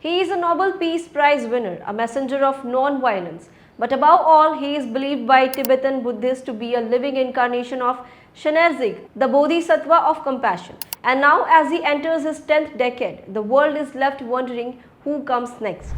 He is a Nobel Peace Prize winner, a messenger of non-violence. But above all, he is believed by Tibetan Buddhists to be a living incarnation of Shenrzig, the Bodhisattva of compassion. And now, as he enters his 10th decade, the world is left wondering who comes next.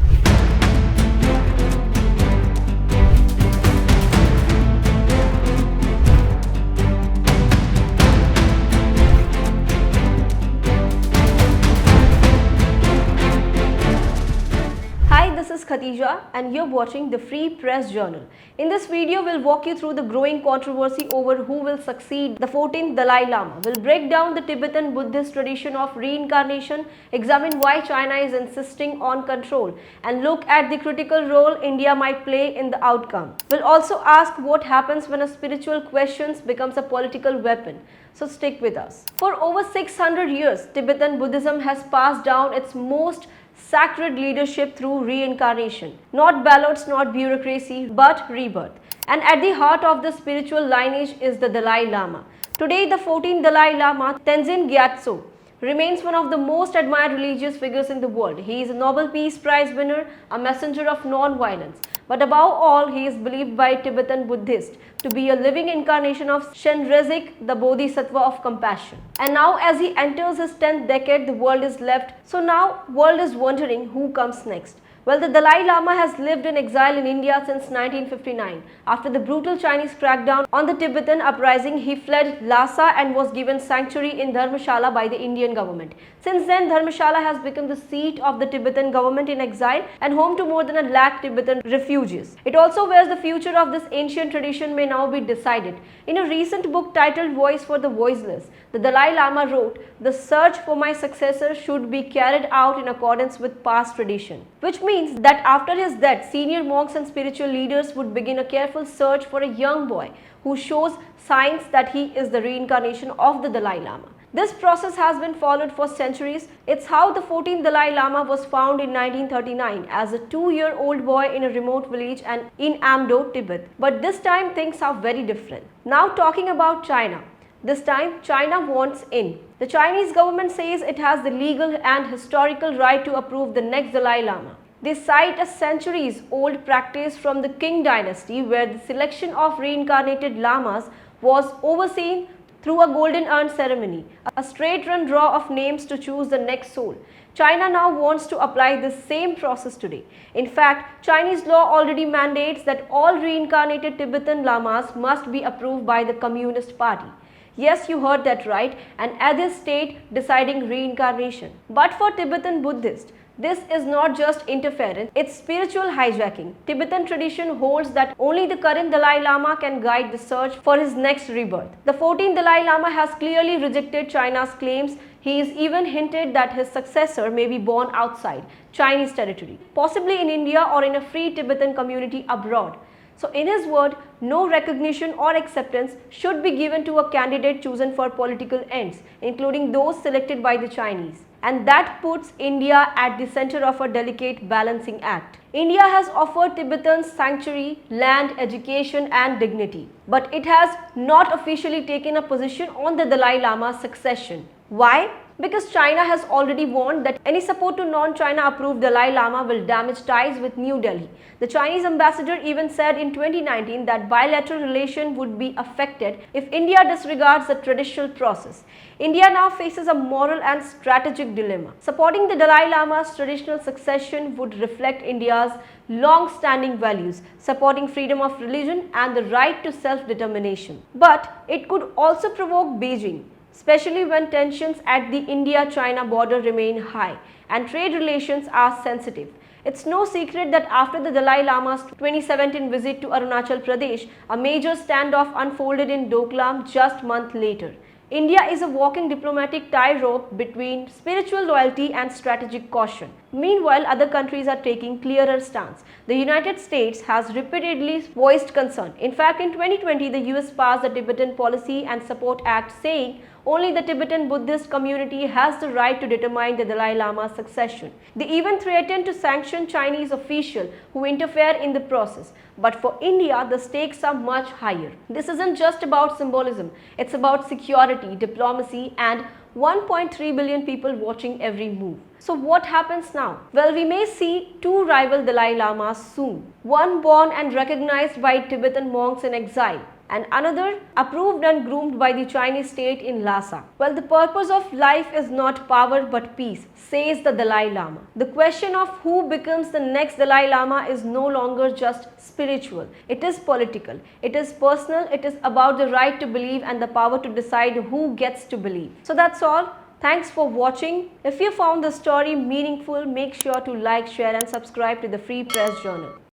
Hi, this is Khatija and you're watching the Free Press Journal. In this video, we'll walk you through the growing controversy over who will succeed the 14th Dalai Lama. We'll break down the Tibetan Buddhist tradition of reincarnation, examine why China is insisting on control, and look at the critical role India might play in the outcome. We'll also ask what happens when a spiritual question becomes a political weapon. So stick with us. For over 600 years, Tibetan Buddhism has passed down its most sacred leadership through reincarnation. Not ballots, not bureaucracy, but rebirth. And at the heart of the spiritual lineage is the Dalai Lama. Today, the 14th Dalai Lama, Tenzin Gyatso, remains one of the most admired religious figures in the world. He is a Nobel Peace Prize winner, a messenger of non-violence. But above all, he is believed by Tibetan Buddhists to be a living incarnation of Shenrzig, the Bodhisattva of compassion. And now, as he enters his 10th decade, the world is left. So now, world is wondering who comes next. Well, the Dalai Lama has lived in exile in India since 1959. After the brutal Chinese crackdown on the Tibetan uprising, he fled Lhasa and was given sanctuary in Dharmshala by the Indian government. Since then, Dharmshala has become the seat of the Tibetan government in exile and home to more than 1 lakh Tibetan refugees. It also where the future of this ancient tradition may now be decided. In a recent book titled Voice for the Voiceless, the Dalai Lama wrote, "The search for my successor should be carried out in accordance with past tradition," which means that after his death, senior monks and spiritual leaders would begin a careful search for a young boy who shows signs that he is the reincarnation of the Dalai Lama. This process has been followed for centuries. It's how the 14th Dalai Lama was found in 1939 as a 2-year-old boy in a remote village and in Amdo, Tibet. But this time things are very different. Now talking about China. This time, China wants in. The Chinese government says it has the legal and historical right to approve the next Dalai Lama. They cite a centuries-old practice from the Qing dynasty where the selection of reincarnated lamas was overseen through a golden urn ceremony, a straight-run draw of names to choose the next soul. China now wants to apply this same process today. In fact, Chinese law already mandates that all reincarnated Tibetan lamas must be approved by the Communist Party. Yes, you heard that right, an atheist state deciding reincarnation. But for Tibetan Buddhists, this is not just interference, it's spiritual hijacking. Tibetan tradition holds that only the current Dalai Lama can guide the search for his next rebirth. The 14th Dalai Lama has clearly rejected China's claims. He has even hinted that his successor may be born outside Chinese territory, possibly in India or in a free Tibetan community abroad. So in his word, no recognition or acceptance should be given to a candidate chosen for political ends, including those selected by the Chinese. And that puts India at the center of a delicate balancing act. India has offered Tibetans sanctuary, land, education and dignity. But it has not officially taken a position on the Dalai Lama's succession. Why? Because China has already warned that any support to non-China approved Dalai Lama will damage ties with New Delhi. The Chinese ambassador even said in 2019 that bilateral relation would be affected if India disregards the traditional process. India now faces a moral and strategic dilemma. Supporting the Dalai Lama's traditional succession would reflect India's long-standing values, supporting freedom of religion and the right to self-determination. But it could also provoke Beijing, especially when tensions at the India-China border remain high and trade relations are sensitive. It's no secret that after the Dalai Lama's 2017 visit to Arunachal Pradesh, a major standoff unfolded in Doklam just a month later. India is a walking diplomatic tightrope between spiritual loyalty and strategic caution. Meanwhile, other countries are taking clearer stance. The United States has repeatedly voiced concern. In fact, in 2020, the US passed the Tibetan Policy and Support Act saying only the Tibetan Buddhist community has the right to determine the Dalai Lama's succession. They even threatened to sanction Chinese officials who interfere in the process. But for India, the stakes are much higher. This isn't just about symbolism, it's about security, diplomacy and 1.3 billion people watching every move. So what happens now? Well, we may see two rival Dalai Lamas soon. One born and recognized by Tibetan monks in exile, and another approved and groomed by the Chinese state in Lhasa. Well, the purpose of life is not power but peace, says the Dalai Lama. The question of who becomes the next Dalai Lama is no longer just spiritual. It is political, it is personal, it is about the right to believe and the power to decide who gets to believe. So that's all. Thanks for watching. If you found the story meaningful, make sure to like, share and subscribe to the Free Press Journal.